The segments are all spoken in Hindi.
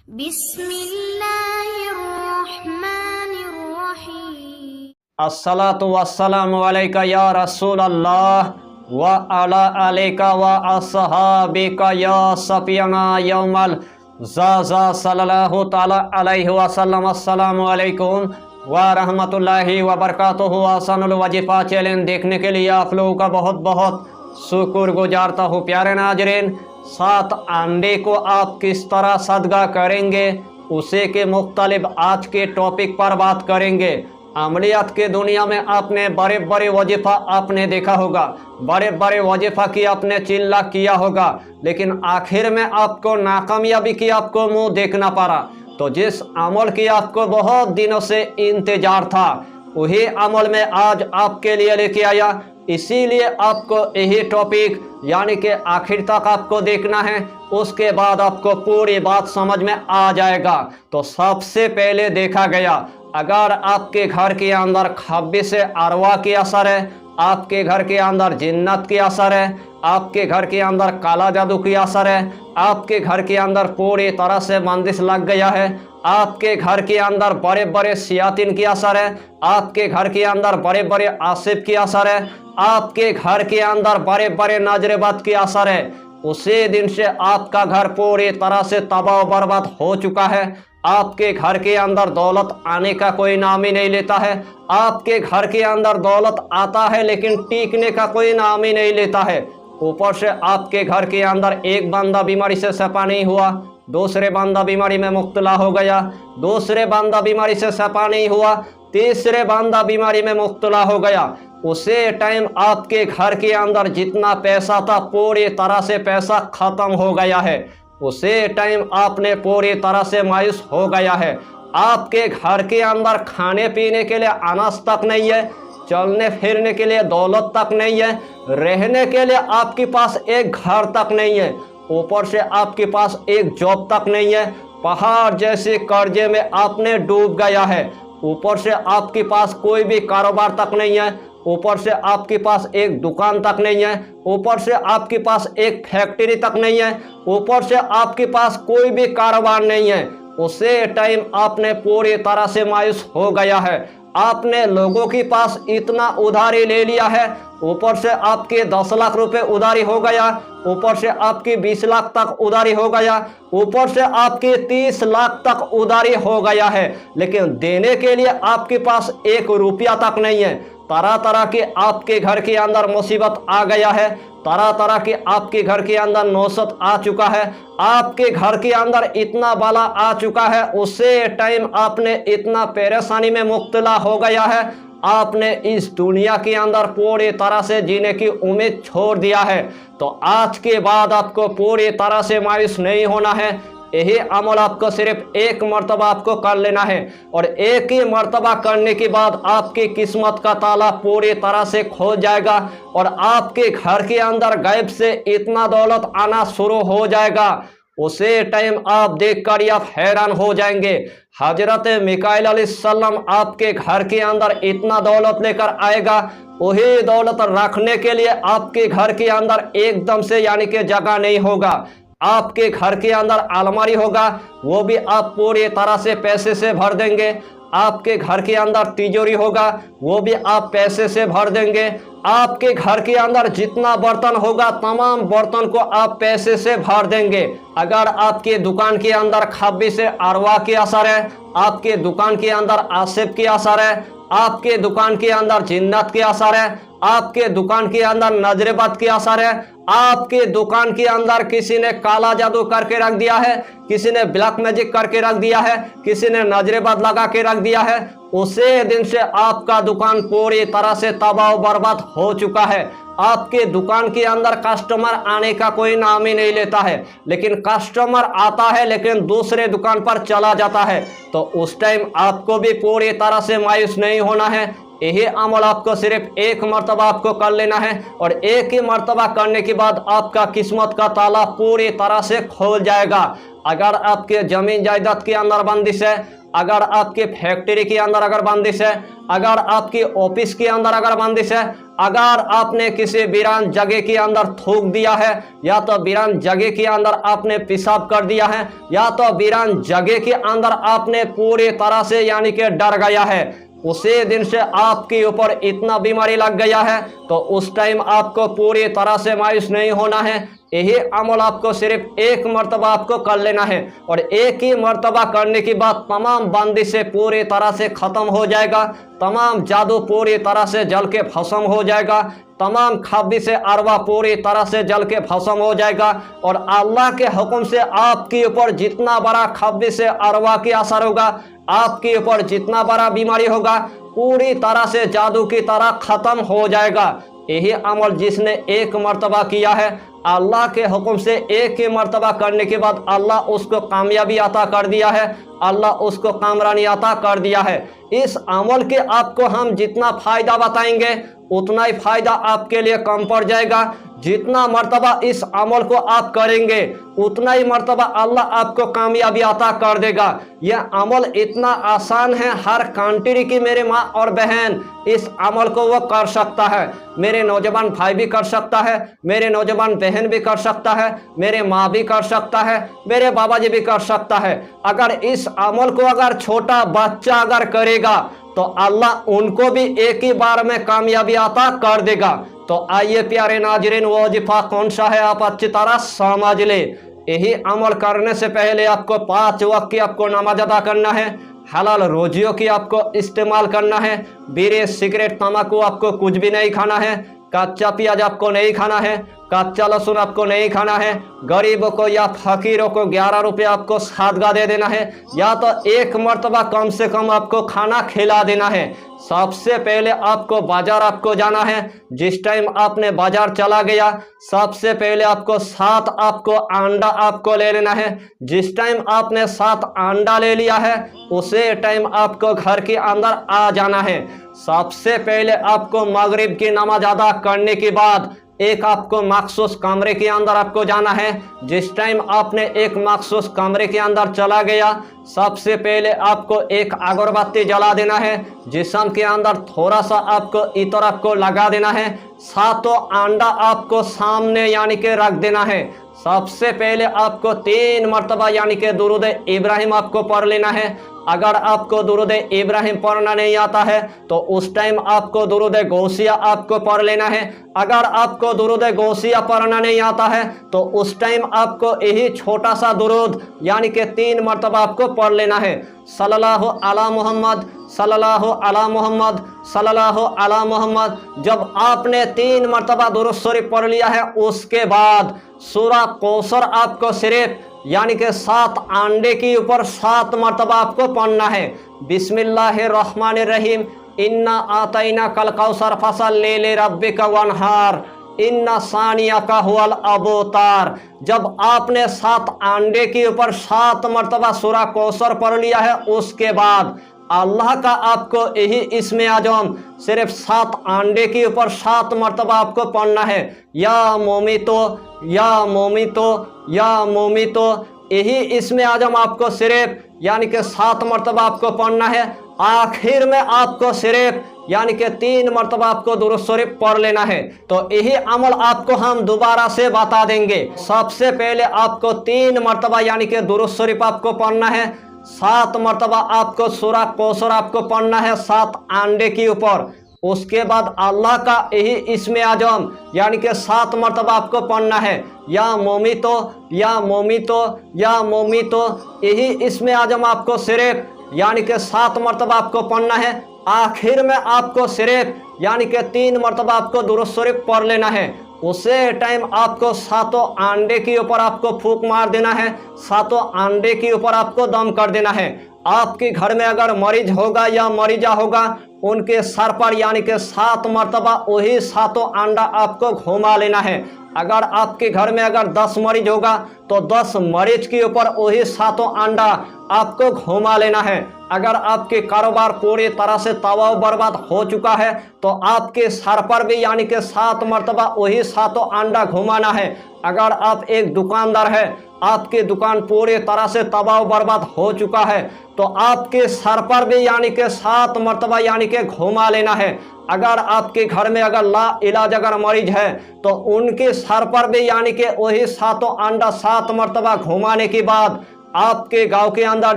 बिस्मिल्लाहिर्रहमानिर्रहीम। अस्सलातु वस्सलामु अलैका या रसूल अल्लाह व अला अलैका व अस्हाबिका या सफियाना यौमल ज़ाज़ा सल्लल्लाहु ताला अलैहि वसल्लम। अस्सलामु अलैकुम व रहमतुल्लाहि व बरकातुहु। आसानुल वजीफ़ा चैलेंज देखने के लिए आप लोगों का बहुत बहुत शुक्र गुजारता हूँ। प्यारे नाज़रीन, 7 अंडे को आप किस तरह सदका करेंगे उसे के मुख्तलिफ आज के टॉपिक पर बात करेंगे। अमलियात के दुनिया में आपने बड़े बड़े वजीफ़ा आपने देखा होगा, बड़े बड़े वजीफ़ा की आपने चिल्ला किया होगा, लेकिन आखिर में आपको नाकामयाबी की आपको मुंह देखना पड़ा। तो जिस अमल की आपको बहुत दिनों से इंतजार था वही अमल में आज आपके लिए लेके आया। इसीलिए आपको यही टॉपिक यानी कि आखिर तक आपको देखना है, उसके बाद आपको पूरी बात समझ में आ जाएगा। तो सबसे पहले देखा गया, अगर आपके घर के अंदर खब्बिस अरवा की असर है, आपके घर के अंदर जिन्नत की असर है, आपके घर के अंदर काला जादू की असर है, आपके घर के अंदर पूरी तरह से बंदिश लग गया है, आपके घर के अंदर बड़े बड़े सियातिन की असर है, आपके घर के अंदर बड़े बड़े आसिफ की असर है, आपके घर के अंदर बड़े बड़े नजरेबाद की असर है, उसी दिन से आपका घर पूरी तरह से तबाह बर्बाद हो चुका है। आपके घर के अंदर दौलत आने का कोई नाम ही नहीं लेता है। आपके घर के अंदर दौलत आता है लेकिन टीकने का कोई नाम ही नहीं लेता है। ऊपर से आपके घर के अंदर एक बंदा बीमारी से शफा नहीं हुआ, दूसरे बंदा बीमारी में मुब्तला हो गया, दूसरे बंदा बीमारी से शफा नहीं हुआ, तीसरे बंदा बीमारी में मुब्तला हो गया। उसी टाइम आपके घर के अंदर जितना पैसा था पूरी तरह से पैसा खत्म हो गया है। उसी टाइम आपने पूरी तरह से मायूस हो गया है। आपके घर के अंदर खाने पीने के लिए अनाज तक नहीं है, चलने फिरने के लिए दौलत तक नहीं है, रहने के लिए आपके पास एक घर तक नहीं है, ऊपर से आपके पास एक जॉब तक नहीं है, पहाड़ जैसे कर्जे में आपने डूब गया है, ऊपर से आपके पास कोई भी कारोबार तक नहीं है, ऊपर से आपके पास एक दुकान तक नहीं है, ऊपर से आपके पास एक फैक्ट्री तक नहीं है, ऊपर से आपके पास कोई भी कारोबार नहीं है। उसी टाइम आपने पूरी तरह से मायूस हो गया है। आपने लोगों के पास इतना उधारी ले लिया है, ऊपर से आपके 10 लाख रुपए उधारी हो गया, ऊपर से आपकी 20 लाख तक उधारी हो गया, ऊपर से आपके 30 लाख तक उधारी हो गया है, लेकिन देने के लिए आपके पास 1 रुपया तक नहीं है। तरह तरह के आपके घर के अंदर मुसीबत आ गया है, तरह तरह के आपके घर के अंदर नौसत आ चुका है, आपके घर के अंदर इतना बला आ चुका है। उसी टाइम आपने इतना परेशानी में मुब्तला हो गया है, आपने इस दुनिया के अंदर पूरी तरह से जीने की उम्मीद छोड़ दिया है। तो आज के बाद आपको पूरी तरह से मायूस नहीं होना है। यही अमल आपको सिर्फ एक मर्तबा आपको कर लेना है, और एक ही मर्तबा करने के बाद आपकी किस्मत का ताला पूरी तरह से खोल जाएगा और आपके घर के अंदर गैब से इतना दौलत आना शुरू हो जाएगा। उसी टाइम आप देखकर आप हैरान हो जाएंगे। हजरत मिकाईल अलैहिस्सलाम आपके घर के अंदर इतना दौलत लेकर आएगा, वही दौलत रखने के लिए आपके घर के अंदर एकदम से यानी कि जगह नहीं होगा। आपके घर के अंदर अलमारी होगा, वो भी आप पूरी तरह से पैसे से भर देंगे। आपके घर के अंदर तिजोरी होगा, वो भी आप पैसे से भर देंगे। आपके घर के अंदर जितना बर्तन होगा तमाम बर्तन को आप पैसे से भर देंगे। अगर आपके दुकान के अंदर खब्बिस अरवा की असर है, आपके दुकान के अंदर आसिफ की असर है, आपके दुकान के अंदर जिन्नत की असर है, आपके दुकान के अंदर नजरेबाद की असर है, आपके दुकान के अंदर किसी ने काला जादू करके रख दिया है, किसी ने ब्लैक मैजिक करके रख दिया है, किसी ने नजरेबाद लगा के रख दिया है, उसी दिन से आपका दुकान पूरी तरह से तबाह बर्बाद हो चुका है। आपके दुकान के अंदर कस्टमर आने का कोई नाम ही नहीं लेता है, लेकिन कस्टमर आता है लेकिन दूसरे दुकान पर चला जाता है। तो उस टाइम आपको भी पूरी तरह से मायूस नहीं होना है। यही अमल आपको सिर्फ एक मर्तबा आपको कर लेना है, और एक ही मर्तबा करने के बाद आपका किस्मत का ताला पूरी तरह से खोल जाएगा। अगर आपके जमीन जायदाद के अंदर बंदिश है, अगर आपके फैक्ट्री के अंदर अगर बंदिश है, अगर आपकी ऑफिस के अंदर अगर बंदिश है, अगर आपने किसी वीरान जगह के अंदर थूक दिया है, या तो वीरान जगह के अंदर आपने पेशाब कर दिया है, या तो वीरान जगह के अंदर आपने पूरी तरह से यानी कि डर गया है, उसी दिन से आपके ऊपर इतना बीमारी लग गया है, तो उस टाइम आपको पूरी तरह से मायूस नहीं होना है। यही अमल आपको सिर्फ एक मर्तबा आपको कर लेना है, और एक ही मर्तबा करने के बाद तमाम बंदिश से पूरी तरह से ख़त्म हो जाएगा, तमाम जादू पूरी तरह से जल के भस्म हो जाएगा, तमाम खब्बी से अरवा पूरी तरह से जल के भस्म हो जाएगा। और अल्लाह के हुक्म से आपके ऊपर जितना बड़ा खब्बी से अरवा की असर होगा, आपके ऊपर जितना बड़ा बीमारी होगा, पूरी तरह से जादू की तरह ख़त्म हो जाएगा। यही अमल जिसने एक मर्तबा किया है, अल्लाह के हुक्म से एक ही मर्तबा करने के बाद अल्लाह उसको कामयाबी अता कर दिया है, अल्लाह उसको कामरानी अता कर दिया है। इस अमल के आपको हम जितना फ़ायदा बताएंगे उतना ही फ़ायदा आपके लिए कम पड़ जाएगा। जितना मर्तबा इस अमल को आप करेंगे उतना ही मर्तबा अल्लाह आपको कामयाबी अता कर देगा। यह अमल इतना आसान है, हर कंट्री की मेरे माँ और बहन इस अमल को वो कर सकता है। मेरे नौजवान भाई भी कर सकता है, मेरे नौजवान बहन भी कर सकता है, मेरे माँ भी कर सकता है, मेरे बाबा जी भी कर सकता है। अगर इस अमल को अगर छोटा बच्चा अगर करेगा तो अल्लाह उनको भी एक ही बार में कामयाबी अता कर देगा। तो आइए प्यारे नाजरीन, वो वजीफा कौन सा है आप अच्छी तरह समझ ले। यही अमल करने से पहले आपको 5 वक्त की आपको नमाज अदा करना है, हलाल रोजियों की आपको इस्तेमाल करना है, बीड़ी सिगरेट तम्बाकू आपको कुछ भी नहीं खाना है, कच्चा प्याज आपको नहीं खाना है, कच्चा लहसुन आपको नहीं खाना है, गरीबों को या फकीरों को 11 रुपये आपको सदका दे देना है, या तो एक मर्तबा कम से कम आपको खाना खिला देना है। सबसे पहले आपको बाजार आपको जाना है। जिस टाइम आपने बाजार चला गया, सबसे पहले आपको 7 आपको अंडा आपको ले लेना है। जिस टाइम आपने 7 अंडा ले लिया है उसे टाइम आपको घर के अंदर आ जाना है। सबसे पहले आपको मगरिब की नमाज अदा करने के बाद एक आपको मखसूस कमरे के अंदर आपको जाना है। जिस टाइम आपने एक मखसूस कमरे के अंदर चला गया, सबसे पहले आपको एक अगरबत्ती जला देना है, जिस्म के अंदर थोड़ा सा आपको इतर आपको लगा देना है, 7 अंडा आपको सामने यानी कि रख देना है। सबसे पहले आपको 3 मरतबा यानी कि दुरूद इब्राहिम आपको पढ़ लेना है। अगर आपको दुरूद इब्राहिम पढ़ना नहीं आता है तो उस टाइम आपको दुरूद गौसिया आपको पढ़ लेना है। अगर आपको दुरूद गौसिया पढ़ना नहीं आता है तो उस टाइम आपको यही छोटा सा दुरूद यानी कि 3 मरतबा आपको पढ़ लेना है। सल्लल्लाहु अला मोहम्मद, सल्लल्लाहु अला मोहम्मद, सल्लल्लाहु अला मोहम्मद। जब आपने 3 मरतबा दुरूद शरीफ पढ़ लिया है, उसके बाद सूरा कौसर आपको सिर्फ यानी कि 7 अंडे के ऊपर 7 मरतबा आपको पढ़ना है। बिस्मिल्लाहिर्रहमानिर्रहीम, इन्ना आतैना कल कौसर फसल ले रब्बिका वनहार, इन्ना सानिया का हुअल अबोतार। जब आपने 7 अंडे के ऊपर 7 मरतबा सूरा कौसर पढ़ लिया है, उसके बाद अल्लाह का आपको यही इसमें आजम सिर्फ 7 अंडे के ऊपर 7 मरतबा आपको पढ़ना है। या मोमितो, या मोमितो, या मोमितो। यही इसमें आजम आपको सिर्फ यानी कि 7 मरतबा आपको पढ़ना है। आखिर में आपको सिर्फ यानी कि 3 मरतबा आपको दुरूद शरीफ पढ़ लेना है। तो यही अमल आपको हम दोबारा से बता देंगे। सबसे पहले आपको 3 मरतबा यानी कि दुरूद शरीफ आपको पढ़ना है। 7 मरतबा आपको सूरा कौसर आपको पढ़ना है 7 अंडे के ऊपर। उसके बाद अल्लाह का यही इसमें आजम यानी कि 7 मरतबा आपको पढ़ना है। या मोमितो, या मोमितो, या मोमितो। यही इसमें आजम आपको सिर्फ यानी कि 7 मरतबा आपको पढ़ना है। आखिर में आपको सिर्फ यानी कि 3 मरतबा आपको दुरूद शरीफ पढ़ लेना है। उसे टाइम आपको 7 अंडे के ऊपर आपको फूंक मार देना है, 7 अंडे के ऊपर आपको दम कर देना है। आपके घर में अगर मरीज होगा या मरीजा होगा, उनके सर पर यानी कि 7 मरतबा वही 7 अंडा आपको घुमा लेना है। अगर आपके घर में अगर 10 मरीज होगा तो 10 मरीज के ऊपर वही 7 अंडा आपको घुमा लेना है। अगर आपके कारोबार पूरी तरह से तबाह बर्बाद हो चुका है तो आपके सर पर भी यानी कि 7 मरतबा वही 7 अंडा घुमाना है। अगर आप एक दुकानदार है आपकी दुकान पूरी तरह से तबाह बर्बाद हो चुका है, तो आपके सर पर भी यानी कि 7 मरतबा यानी कि घुमा लेना है। अगर आपके घर में अगर ला इलाज अगर मरीज है तो उनके सर पर भी यानी कि वही 7 अंडा 7 मरतबा घुमाने के बाद आपके गांव के अंदर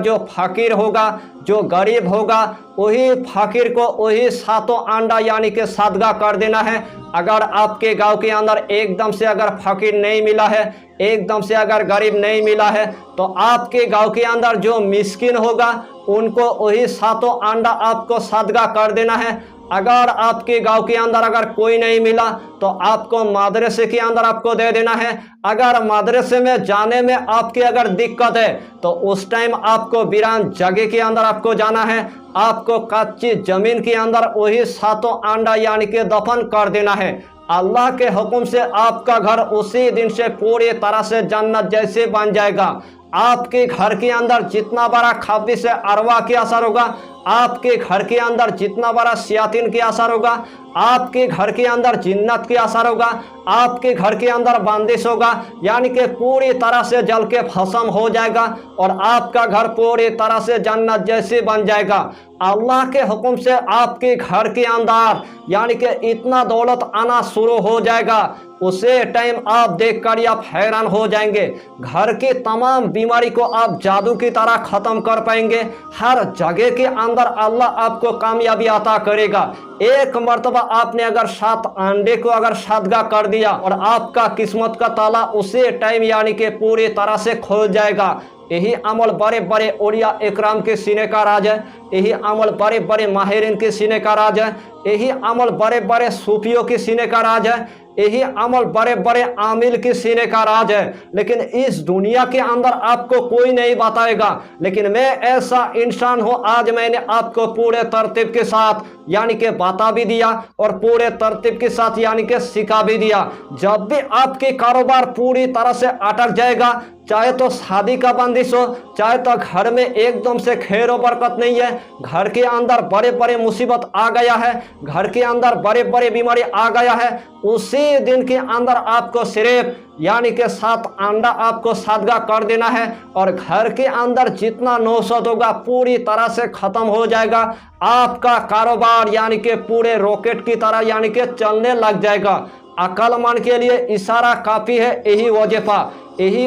जो फकीर होगा, जो गरीब होगा, वही फकीर को वही 7 अंडा यानी कि सदगा कर देना है। अगर आपके गांव के अंदर एकदम से अगर फकीर नहीं मिला है, एकदम से अगर गरीब नहीं मिला है, तो आपके गांव के अंदर जो मिस्किन होगा उनको वही 7 अंडा आपको सदगा कर देना है। अगर आपके गांव के अंदर अगर कोई नहीं मिला तो आपको मदरसे के अंदर आपको दे देना है। अगर मदरसे में जाने में आपकी अगर दिक्कत है तो उस टाइम आपको वीरान जगह के अंदर आपको जाना है। आपको कच्ची जमीन के अंदर वही 7 अंडा यानी कि दफन कर देना है। अल्लाह के हुक्म से आपका घर उसी दिन से पूरी तरह से जन्नत जैसे बन जाएगा। आपके घर के अंदर जितना बड़ा खबीस अरवा के असर होगा, आपके घर के अंदर जितना बड़ा शयातीन के असर होगा, आपके घर के अंदर जिन्नत के असर होगा, आपके घर के अंदर बंदिश होगा, यानी कि पूरी तरह से जल के भस्म हो जाएगा और आपका घर पूरी तरह से जन्नत जैसे बन जाएगा। अल्लाह के हुक्म से आपके घर के अंदर यानी कि इतना दौलत आना शुरू हो जाएगा, उसे टाइम आप देखकर आप हैरान हो जाएंगे। घर की तमाम बीमारी को आप जादू की तरह ख़त्म कर पाएंगे। हर जगह के अंदर अल्लाह आपको कामयाबी अता करेगा। एक मरतबा आपने अगर 7 अंडे को अगर सदगा कर दिया और आपका किस्मत का ताला उसी टाइम यानी कि पूरी तरह से खुल जाएगा। यही अमल बड़े बड़े औलिया इकराम के सीने का राज है, यही अमल बड़े बड़े माहिरीन के सीने का राज है, यही अमल बड़े बड़े सूफियों के सीने का राज है, यही अमल बड़े बड़े आमिल के सीने का राज है। लेकिन इस दुनिया के अंदर आपको कोई नहीं बताएगा, लेकिन मैं ऐसा इंसान हूँ, आज मैंने आपको पूरे तरतीब के साथ यानी कि बता भी दिया और पूरे तरतीब के साथ यानी कि सिखा भी दिया। जब भी आपके कारोबार पूरी तरह से अटक जाएगा, चाहे तो शादी का बंदिश हो, चाहे तो घर में एकदम से खैर बरकत नहीं है, घर के अंदर बड़े बड़े मुसीबत आ गया है, घर के अंदर बड़े बड़े बीमारी आ गया है, उसी दिन के अंदर आपको सिर्फ यानी कि 7 अंडा आपको सदगा कर देना है और घर के अंदर जितना नौसत होगा पूरी तरह से ख़त्म हो जाएगा। आपका कारोबार यानी कि पूरे रॉकेट की तरह यानी कि चलने लग जाएगा। अक्लमंद के लिए इशारा काफ़ी है, यही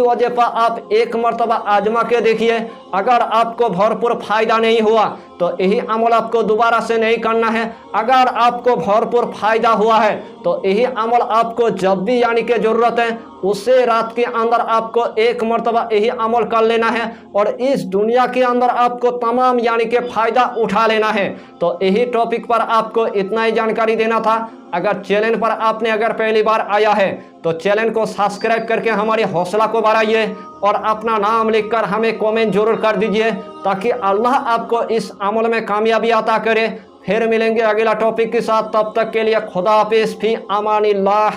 वजीफा आप एक मरतबा आजमा के देखिए। अगर आपको भरपूर फायदा नहीं हुआ तो यही अमल आपको दोबारा से नहीं करना है। अगर आपको भरपूर फायदा हुआ है तो यही अमल आपको जब भी यानी कि ज़रूरत है उससे रात के अंदर आपको एक मरतबा यही अमल कर लेना है और इस दुनिया के अंदर आपको तमाम यानी कि फ़ायदा उठा लेना है। तो यही टॉपिक पर आपको इतना ही जानकारी देना था। अगर चैनल पर आपने अगर पहली बार आया है तो चैनल को सब्सक्राइब करके हमारी हौसला को बढ़ाइए और अपना नाम लिखकर हमें कमेंट जरूर कर दीजिए ताकि अल्लाह आपको इस अमल में कामयाबी अता करे। फिर मिलेंगे अगला टॉपिक के साथ, तब तक के लिए खुदा हाफिज़, फी अमानिल्लाह।